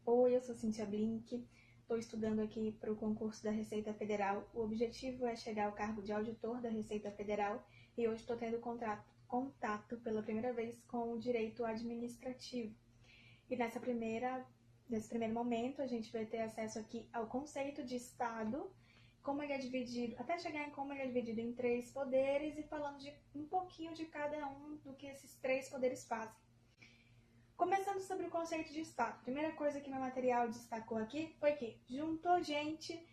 Oi, eu sou Cíntia Blink, estou estudando aqui para o concurso da Receita Federal. O objetivo é chegar ao cargo de auditor da Receita Federal e hoje estou tendo contato pela primeira vez com o direito administrativo. E nesse primeiro momento a gente vai ter acesso aqui ao conceito de Estado, como ele é dividido, até chegar em como ele é dividido em 3 poderes e falando de um pouquinho de cada um do que esses 3 poderes fazem. Começando sobre o conceito de Estado, a primeira coisa que meu material destacou aqui foi que juntou gente,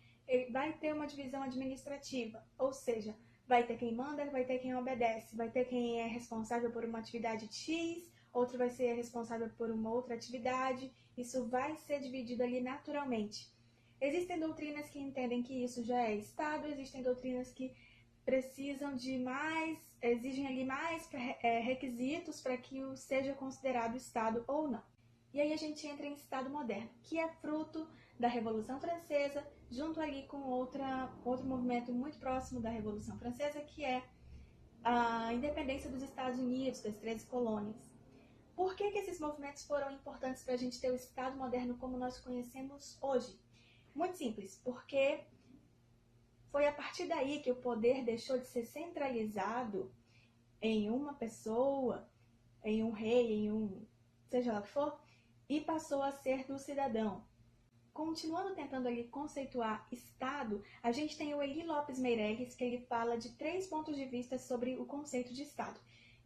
vai ter uma divisão administrativa, ou seja, vai ter quem manda, vai ter quem obedece, vai ter quem é responsável por uma atividade X, outro vai ser responsável por uma outra atividade, isso vai ser dividido ali naturalmente. Existem doutrinas que entendem que isso já é Estado, existem doutrinas que precisam de exigem ali mais requisitos para que o seja considerado Estado ou não. E aí a gente entra em Estado moderno, que é fruto da Revolução Francesa, junto ali com outro movimento muito próximo da Revolução Francesa, que é a independência dos Estados Unidos, das 13 colônias. Por que esses movimentos foram importantes para a gente ter o Estado moderno como nós conhecemos hoje? Muito simples, porque foi a partir daí que o poder deixou de ser centralizado em uma pessoa, em um rei, seja lá o que for, e passou a ser do cidadão. Continuando tentando ali conceituar Estado, a gente tem o Eli Lopes Meireles, que ele fala de 3 pontos de vista sobre o conceito de Estado,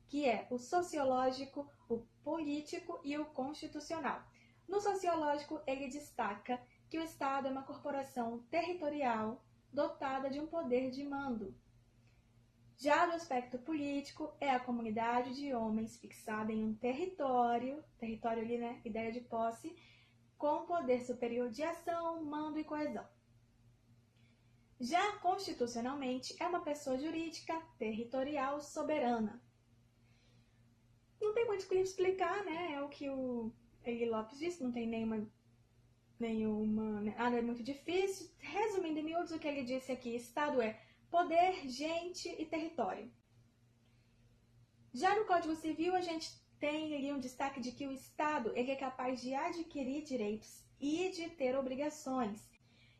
que é o sociológico, o político e o constitucional. No sociológico, ele destaca que o Estado é uma corporação territorial dotada de um poder de mando. Já do aspecto político, é a comunidade de homens fixada em um território ali, né, ideia de posse, com poder superior de ação, mando e coesão. Já constitucionalmente, é uma pessoa jurídica, territorial, soberana. Não tem muito o que explicar, né? É o que o Eli Lopes disse, não tem nada é muito difícil. Resumindo em miúdos o que ele disse aqui, Estado é poder, gente e território. Já no Código Civil, a gente tem ali um destaque de que o Estado ele é capaz de adquirir direitos e de ter obrigações.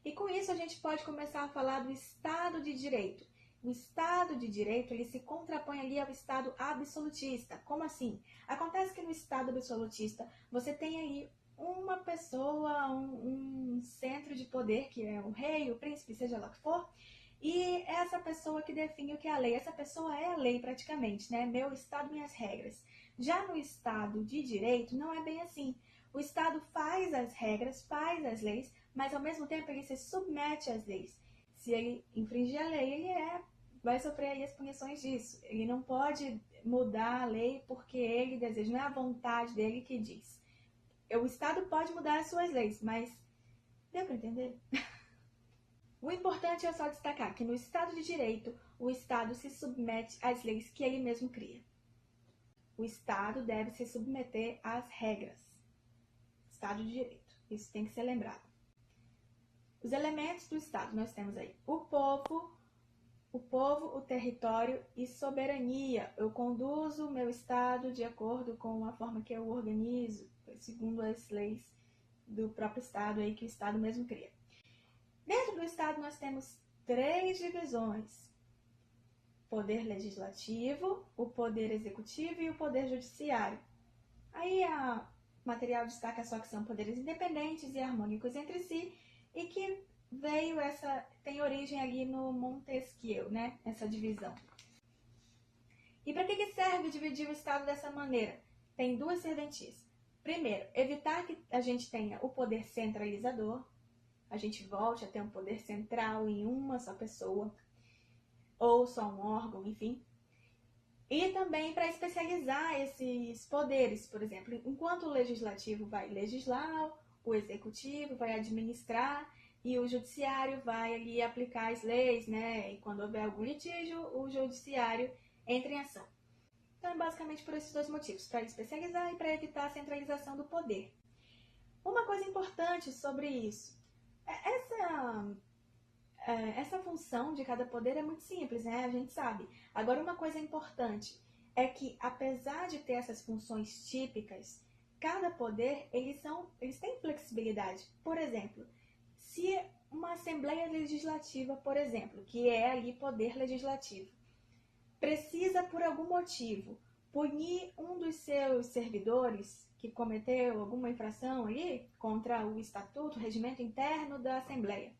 E com isso a gente pode começar a falar do Estado de Direito. O Estado de Direito ele se contrapõe ali ao Estado absolutista. Como assim? Acontece que no Estado absolutista você tem aí uma pessoa, um centro de poder, que é o rei, o príncipe, seja lá o que for, e essa pessoa que define o que é a lei. Essa pessoa é a lei praticamente, né? Meu Estado, minhas regras. Já no Estado de Direito, não é bem assim. O Estado faz as regras, faz as leis, mas ao mesmo tempo ele se submete às leis. Se ele infringir a lei, vai sofrer aí as punições disso. Ele não pode mudar a lei porque ele deseja, não é a vontade dele que diz. O Estado pode mudar as suas leis, mas deu para entender? O importante é só destacar que no Estado de Direito, o Estado se submete às leis que ele mesmo cria. O Estado deve se submeter às regras. Estado de Direito. Isso tem que ser lembrado. Os elementos do Estado, nós temos aí o povo, o território e soberania. Eu conduzo o meu Estado de acordo com a forma que eu organizo, segundo as leis do próprio Estado aí que o Estado mesmo cria. Dentro do Estado nós temos 3 divisões: poder legislativo, o poder executivo e o poder judiciário. Aí o material destaca só que são poderes independentes e harmônicos entre si e que tem origem ali no Montesquieu, né? Essa divisão. E para que serve dividir o Estado dessa maneira? Tem 2 serventias. Primeiro, evitar que a gente tenha o poder centralizador, a gente volte a ter um poder central em uma só pessoa, ou só um órgão, enfim. E também para especializar esses poderes, por exemplo, enquanto o legislativo vai legislar, o executivo vai administrar e o judiciário vai ali aplicar as leis, né? E quando houver algum litígio, o judiciário entra em ação. Então, é basicamente por esses 2 motivos, para especializar e para evitar a centralização do poder. Uma coisa importante sobre isso, essa função de cada poder é muito simples, né? A gente sabe. Agora, uma coisa importante é que, apesar de ter essas funções típicas, cada poder, eles têm flexibilidade. Por exemplo, se uma Assembleia Legislativa, por exemplo, que é ali poder legislativo, precisa, por algum motivo, punir um dos seus servidores que cometeu alguma infração ali contra o estatuto, o regimento interno da Assembleia.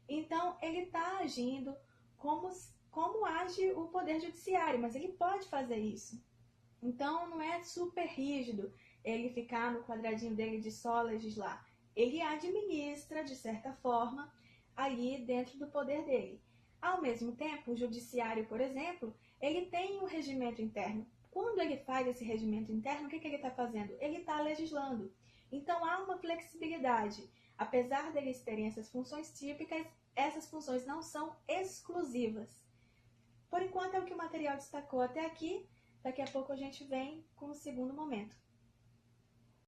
Então, ele está agindo como age o Poder Judiciário, mas ele pode fazer isso. Então, não é super rígido ele ficar no quadradinho dele de só legislar. Ele administra, de certa forma, ali dentro do poder dele. Ao mesmo tempo, o Judiciário, por exemplo, ele tem um regimento interno. Quando ele faz esse regimento interno, o que ele está fazendo? Ele está legislando. Então, há uma flexibilidade. Apesar deles terem essas funções típicas, essas funções não são exclusivas. Por enquanto, é o que o material destacou até aqui. Daqui a pouco a gente vem com o segundo momento.